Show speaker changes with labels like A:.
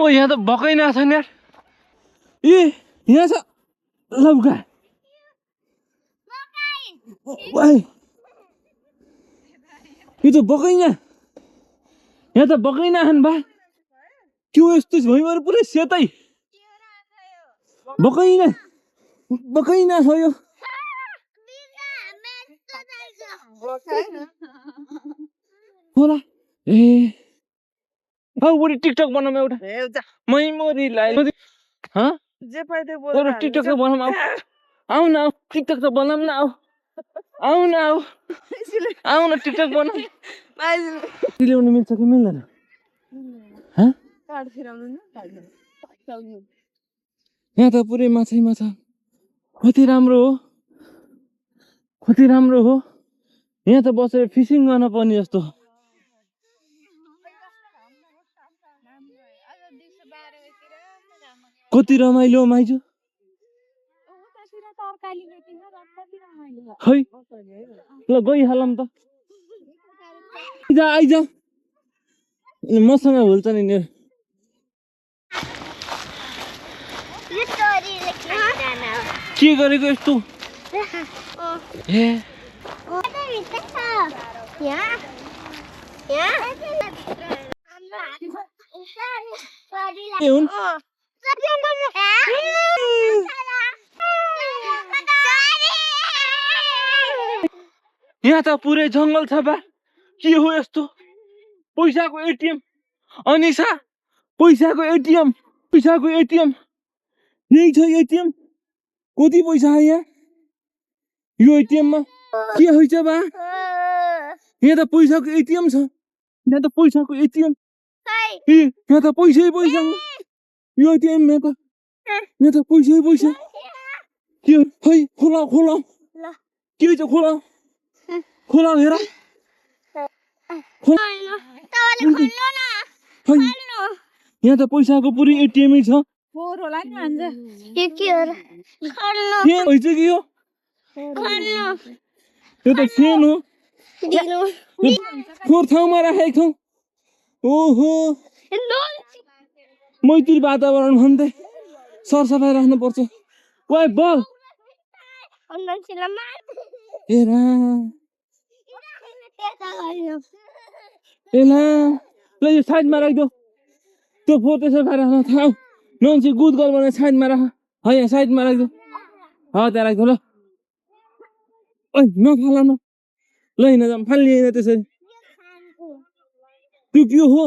A: ओ यहाँ त बकै ना छ नि यार ए यहाँ छ लौका ओइ यो त बकै ना यहाँ त बकै ना छन् बा के हो यस्तो भइमर पुरै सेतै बकै ना छ यो होला ए औ बुढी टिकटक बनाऊँ एउटा मेमोरी लाइफ ह
B: जे पाइदै बोल
A: एउटा टिकटक त बनाऊँ आऊ न टिकटक त बनाऊँ न आऊ न टिकटक बनाऊँ ल्याउनु मिल्छ कि मिल्दैन ह
B: कार्ड फिराउनु न कार्ड
A: यहाँ त पुरै माछै माछा कति राम्रो हो यहाँ त बसेर फिसिङ गर्न पर्ने जस्तो कति रमाइलो माइजू खै ल गइहालौँ त आइज मसँग भुल्छ नि के गरेको यस्तो ए हुन् यहाँ त पुरै जंगल छ बा के हो यस्तो पैसाको एटीएम अनिसा पैसाको एटीएम यही छ एटीएम कति पैसा आयो यो एटीएम मा के होइछ बा यहाँ त पैसाको एटीएम छ यहाँ त पैसाको एटीएम ए यहाँ त पैसै पैसा हो यो एटीएम मा त यहाँ त पैसै पैसा के है खोला के छ खोला हेर यहाँ त पैसाको पुरै एटीएमै छ
B: फोर होला नि भन्छ
A: के होइछ कि यो यो त फेन हो फोहोर ठाउँमा राखेको छौ ओहो मैत्री वातावरण भन्दै सरसफाइ राख्नु पर्छ ओए बल ल यो साइडमा राखिदो त्यो फोहोर त्यसो राख्न थाहा नन्सी गुद गल भने साइडमा राख यहाँ साइडमा राखिदो त्यहाँ राखिदो ल ओइ नफाल न ल हिँड जाऊँ फाल्ने होइन त्यसरी त्यो के हो